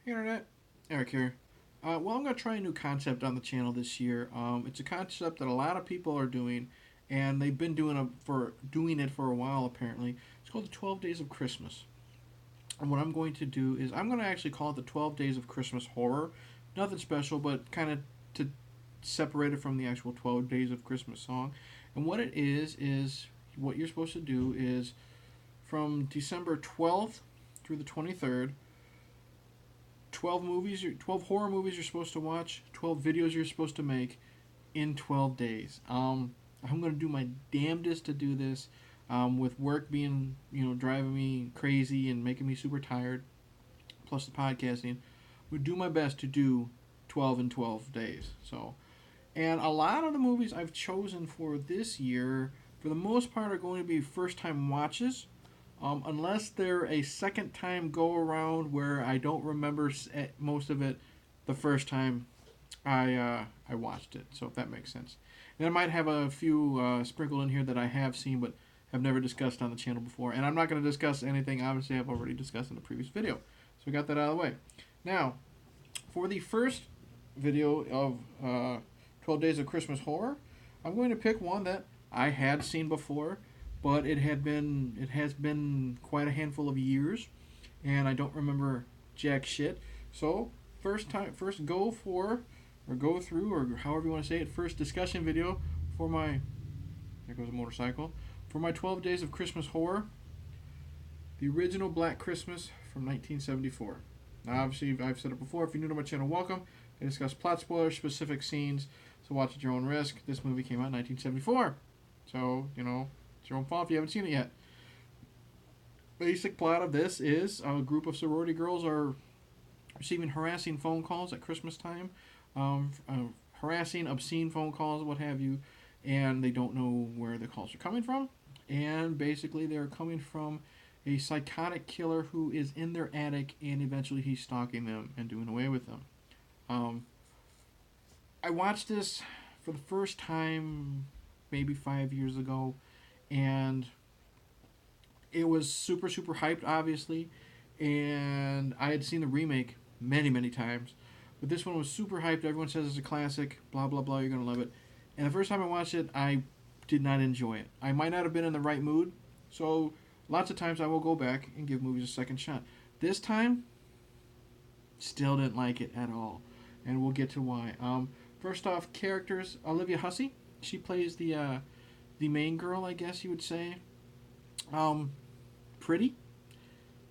Hey Internet, Eric here. Well, I'm going to try a new concept on the channel this year. It's a concept that a lot of people are doing, and they've been doing it for a while apparently. It's called the 12 Days of Christmas. And what I'm going to do is I'm going to actually call it the 12 Days of Christmas Horror. Nothing special, but kind of to separate it from the actual 12 Days of Christmas song. And what it is what you're supposed to do is from December 12th through the 23rd, 12 horror movies you're supposed to watch, 12 videos you're supposed to make in 12 days. I'm going to do my damnedest to do this, with work being, driving me crazy and making me super tired, plus the podcasting. Would do my best to do 12 in 12 days. And a lot of the movies I've chosen for this year, for the most part, are going to be first time watches. Unless they're a second time go around where I don't remember most of it the first time I watched it. So if that makes sense. And I might have a few sprinkled in here that I have seen but have never discussed on the channel before. And I'm not going to discuss anything obviously I've already discussed in the previous video. So we got that out of the way. Now, for the first video of 12 Days of Christmas Horror, I'm going to pick one that I had seen before, but it has been quite a handful of years, and I don't remember jack shit. So first go through, or however you want to say it, first discussion video for my, there goes a motorcycle, for my 12 Days of Christmas Horror, the original Black Christmas from 1974. Now obviously I've said it before, if you're new to my channel, welcome. I discuss plot spoilers, specific scenes, so watch at your own risk. This movie came out in 1974, so it's your own fault if you haven't seen it yet. Basic plot of this is a group of sorority girls are receiving harassing phone calls at Christmas time, harassing, obscene phone calls, what have you, and they don't know where the calls are coming from. And basically, they're coming from a psychotic killer who is in their attic, and eventually he's stalking them and doing away with them. I watched this for the first time maybe 5 years ago, and it was super super hyped obviously, and I had seen the remake many times, but this one was super hyped. Everyone says it's a classic, blah blah blah, you're gonna love it. And the first time I watched it, I did not enjoy it. I might not have been in the right mood, so lots of times I will go back and give movies a second shot. This time, still didn't like it at all, and we'll get to why. First off, characters. Olivia Hussey, she plays the main girl, I guess you would say. Pretty.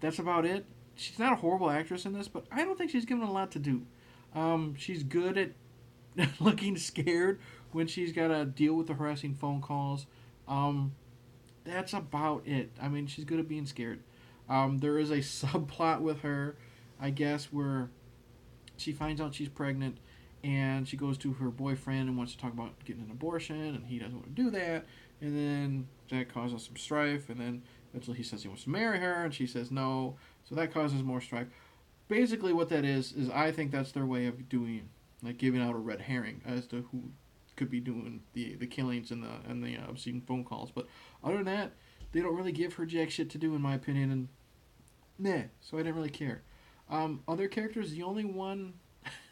That's about it. She's not a horrible actress in this, but I don't think she's given a lot to do. She's good at looking scared when she's got to deal with the harassing phone calls. That's about it. I mean, she's good at being scared. There is a subplot with her, I guess, where she finds out she's pregnant, and she goes to her boyfriend and wants to talk about getting an abortion, and he doesn't want to do that, and then that causes some strife, and then eventually he says he wants to marry her, and she says no, so that causes more strife. Basically what that is I think that's their way of doing, like, giving out a red herring as to who could be doing the killings and the obscene phone calls. But other than that, they don't really give her jack shit to do, in my opinion, and so I didn't really care. Other characters, the only one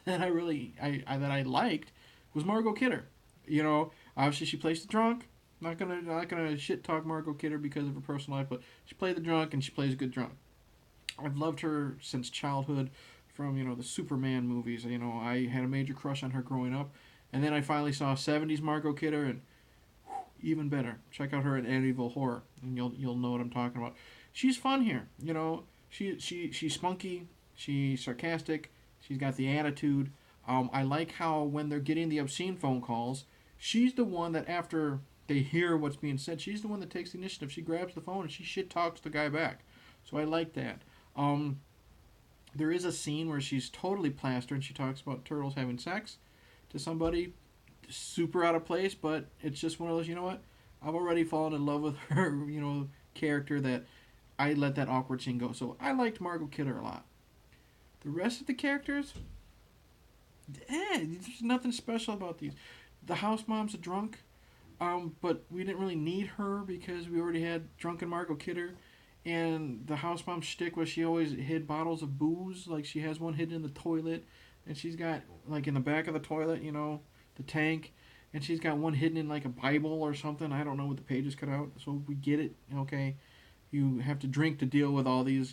that I liked was Margot Kidder. Obviously she plays the drunk. Not gonna shit talk Margot Kidder because of her personal life, but she played the drunk and she plays a good drunk. I've loved her since childhood, from the Superman movies. I had a major crush on her growing up, and then I finally saw 70s Margot Kidder, and even better. Check out her in Amityville Horror, and you'll know what I'm talking about. She's fun here. She's spunky. She's sarcastic. She's got the attitude. I like how when they're getting the obscene phone calls, she's the one that, after they hear what's being said, she's the one that takes the initiative. She grabs the phone and she shit talks the guy back. So I like that. There is a scene where she's totally plastered and she talks about turtles having sex to somebody. Super out of place, but it's just one of those, I've already fallen in love with her, character, that I let that awkward scene go. So I liked Margot Kidder a lot. The rest of the characters, there's nothing special about these. The house mom's a drunk, but we didn't really need her because we already had drunken Margot Kidder. And the house mom shtick was she always hid bottles of booze. Like she has one hidden in the toilet, and she's got like in the back of the toilet, the tank, and she's got one hidden in like a Bible or something. I don't know what the pages cut out, so we get it. Okay, you have to drink to deal with all these,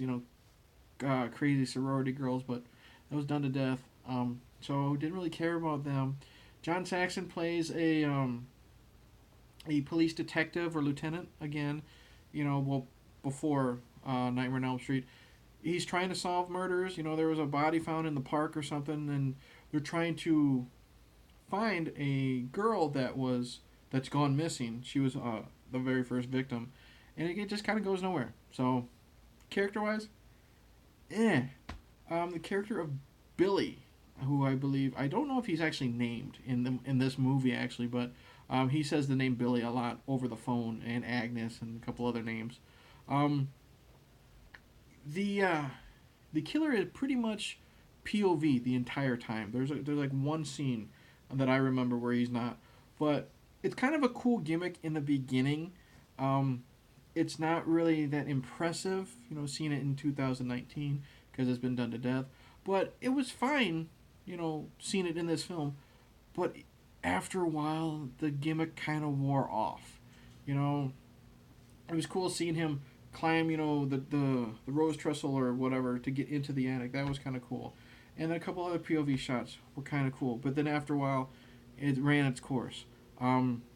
crazy sorority girls, but that was done to death. So didn't really care about them. John Saxon plays a police detective or lieutenant again. Well, before Nightmare on Elm Street, he's trying to solve murders. There was a body found in the park or something, and they're trying to find a girl that's gone missing. She was the very first victim, and it just kind of goes nowhere. So, character wise, eh. The character of Billy, who I don't know if he's actually named in this movie actually, but he says the name Billy a lot over the phone, and Agnes and a couple other names. Um, the uh, the killer is pretty much POV the entire time. There's like one scene that I remember where he's not, but it's kind of a cool gimmick in the beginning. Um, it's not really that impressive, seeing it in 2019 because it's been done to death. But it was fine, seeing it in this film. But after a while, the gimmick kind of wore off. You know, it was cool seeing him climb, the rose trestle or whatever to get into the attic. That was kind of cool. And then a couple other POV shots were kind of cool. But then after a while, it ran its course.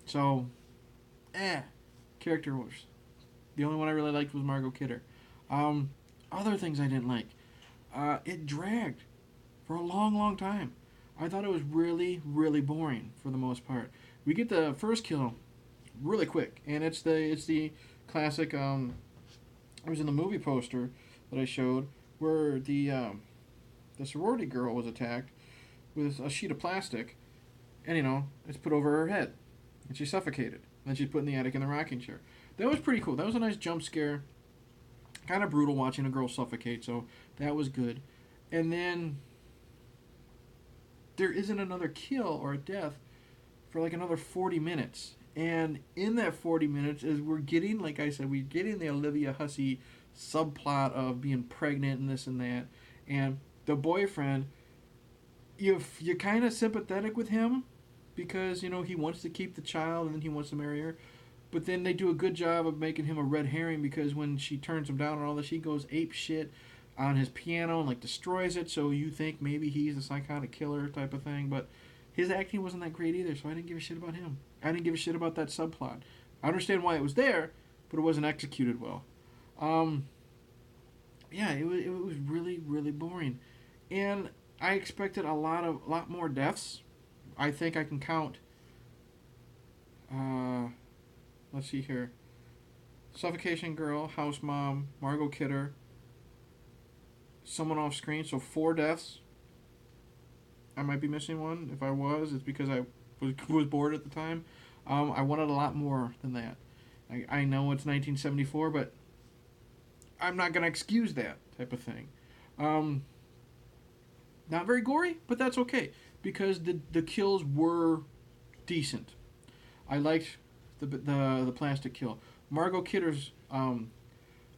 So, character was the only one I really liked was Margot Kidder. Um, Other things I didn't like. It dragged for a long, long time. I thought it was really, really boring for the most part. We get the first kill really quick, and it's the classic. It was in the movie poster that I showed where the sorority girl was attacked with a sheet of plastic, and it's put over her head, and she's suffocated. And then she's put in the attic in the rocking chair. That was pretty cool. That was a nice jump scare. Kind of brutal watching a girl suffocate, so that was good. And then there isn't another kill or a death for like another 40 minutes. And in that 40 minutes is we're getting, like I said, we're getting the Olivia Hussey subplot of being pregnant and this and that. And the boyfriend, you're kind of sympathetic with him because, he wants to keep the child and then he wants to marry her. But then they do a good job of making him a red herring because when she turns him down and all this, he goes ape shit on his piano and like destroys it. So you think maybe he's a psychotic killer type of thing. But his acting wasn't that great either, so I didn't give a shit about him. I didn't give a shit about that subplot. I understand why it was there, but it wasn't executed well. Um, yeah, it was really really boring, and I expected a lot more deaths. I think I can count. Uh, let's see here. Suffocation girl, house mom, Margot Kidder, someone off screen. So 4 deaths. I might be missing one. If I was, it's because I was bored at the time. I wanted a lot more than that. I know it's 1974, but I'm not going to excuse that type of thing. Um, Not very gory, but that's okay because the kills were decent. I liked the plastic kill. Margot Kidder's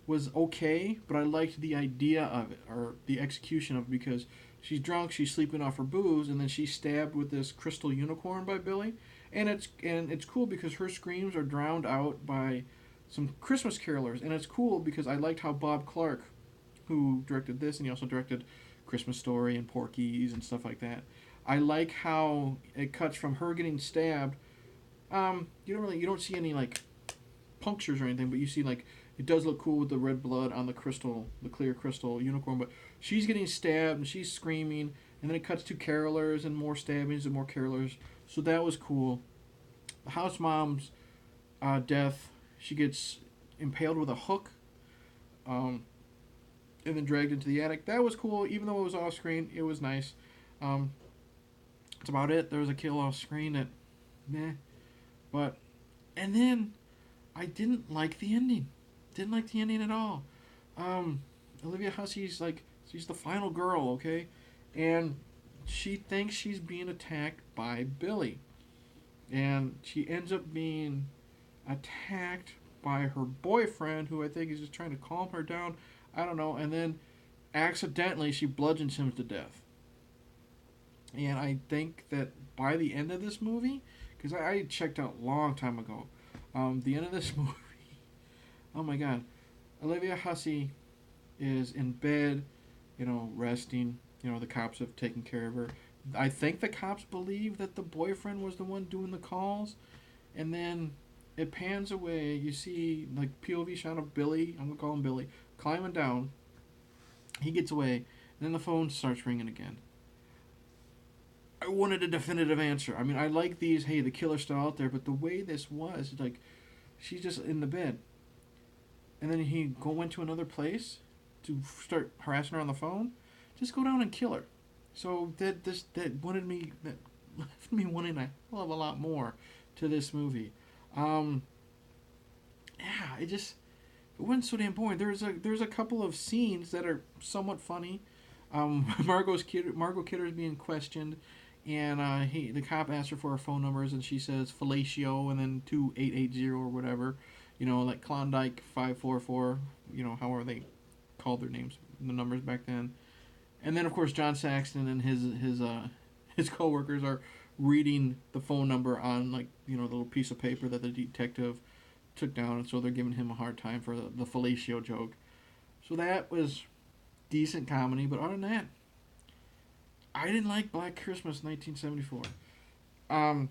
was okay, but I liked the idea of it or the execution of it because she's drunk, she's sleeping off her booze, and then she's stabbed with this crystal unicorn by Billy, and it's cool because her screams are drowned out by some Christmas carolers, and it's cool because I liked how Bob Clark, who directed this, and he also directed Christmas Story and Porky's and stuff like that. I like how it cuts from her getting stabbed. You don't see any like punctures or anything, but you see like it does look cool with the red blood on the clear crystal unicorn. But she's getting stabbed and she's screaming, and then it cuts to carolers and more stabbings and more carolers. So that was cool. The house mom's death, she gets impaled with a hook, and then dragged into the attic. That was cool, even though it was off screen. It was nice. Um, that's about it. There was a kill off screen that, meh. But, and then I didn't like the ending. Didn't like the ending at all. Olivia Hussey's like, she's the final girl, okay? And she thinks she's being attacked by Billy. And she ends up being attacked by her boyfriend, who I think is just trying to calm her down. I don't know. And then accidentally she bludgeons him to death. And I think that by the end of this movie, because I checked out a long time ago, the end of this movie, oh my god, Olivia Hussey is in bed, resting. The cops have taken care of her. I think the cops believe that the boyfriend was the one doing the calls, and then it pans away. You see, like, POV shot of Billy, I'm gonna call him Billy, climbing down. He gets away, and then the phone starts ringing again. I wanted a definitive answer. I mean, I like these, hey, the killer's still out there, but the way this was, like, she's just in the bed. And then he went to another place to start harassing her on the phone. Just go down and kill her. So that left me wanting a hell of a lot more to this movie. Yeah, it wasn't so damn boring. There's a couple of scenes that are somewhat funny. Margot Kidder is being questioned, and the cop asks her for her phone numbers, and she says fellatio and then 2880 or whatever, like Klondike 544, however they called their names, the numbers back then. And then of course John Saxon and his coworkers are reading the phone number on, like, the little piece of paper that the detective took down, and so they're giving him a hard time for the fellatio joke. So that was decent comedy, but other than that, I didn't like Black Christmas 1974. I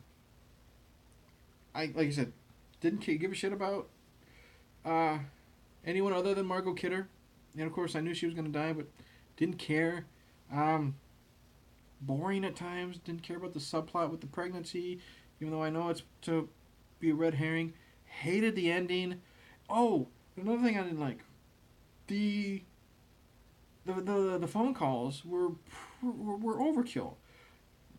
like I said, didn't give a shit about anyone other than Margot Kidder, and of course I knew she was gonna die, but didn't care. Boring at times. Didn't care about the subplot with the pregnancy, even though I know it's to be a red herring. Hated the ending. Oh, another thing I didn't like. The phone calls were overkill.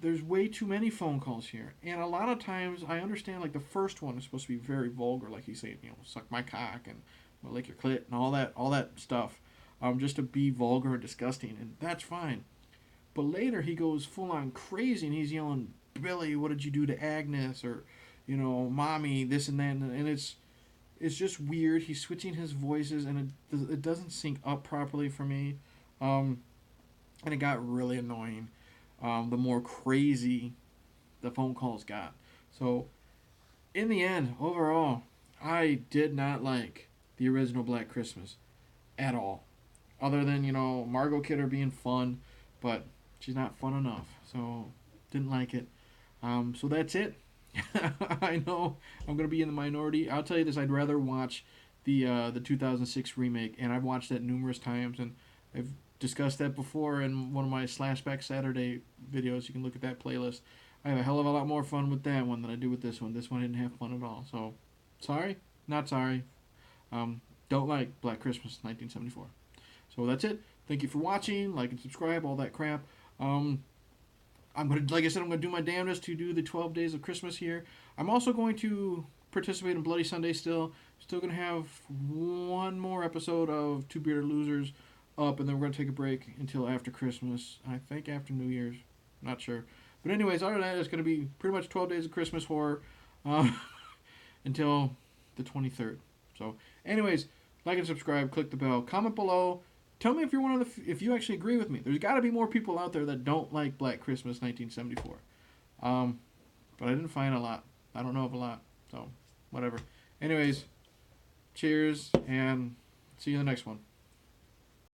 There's way too many phone calls here, and a lot of times I understand, like, the first one is supposed to be very vulgar, like he's saying, suck my cock and lick your clit and all that stuff, just to be vulgar and disgusting, and that's fine. But later he goes full on crazy and he's yelling, "Billy, what did you do to Agnes?" or, "Mommy, this and that," and it's just weird. He's switching his voices, and it doesn't sync up properly for me, and it got really annoying. The more crazy the phone calls got. So, in the end, overall, I did not like the original Black Christmas at all. Other than, Margot Kidder being fun, but she's not fun enough. So, didn't like it. So that's it. I know I'm going to be in the minority. I'll tell you this, I'd rather watch the 2006 remake, and I've watched that numerous times, and I've discussed that before in one of my Slashback Saturday videos. You can look at that playlist. I have a hell of a lot more fun with that one than I do with this one. This one didn't have fun at all. So, sorry, not sorry. Don't like Black Christmas 1974. So that's it. Thank you for watching. Like and subscribe, all that crap. Like I said, I'm gonna do my damnedest to do the 12 days of Christmas here. I'm also going to participate in Bloody Sunday still. Still gonna have one more episode of Two Bearded Losers up, and then we're gonna take a break until after Christmas. I think after New Year's. Not sure. But anyways, other than that, it's gonna be pretty much 12 days of Christmas horror until the 23rd. So, anyways, like and subscribe. Click the bell. Comment below. Tell me if you're if you actually agree with me. There's got to be more people out there that don't like Black Christmas 1974. But I didn't find a lot. I don't know of a lot. So, whatever. Anyways, cheers, and see you in the next one.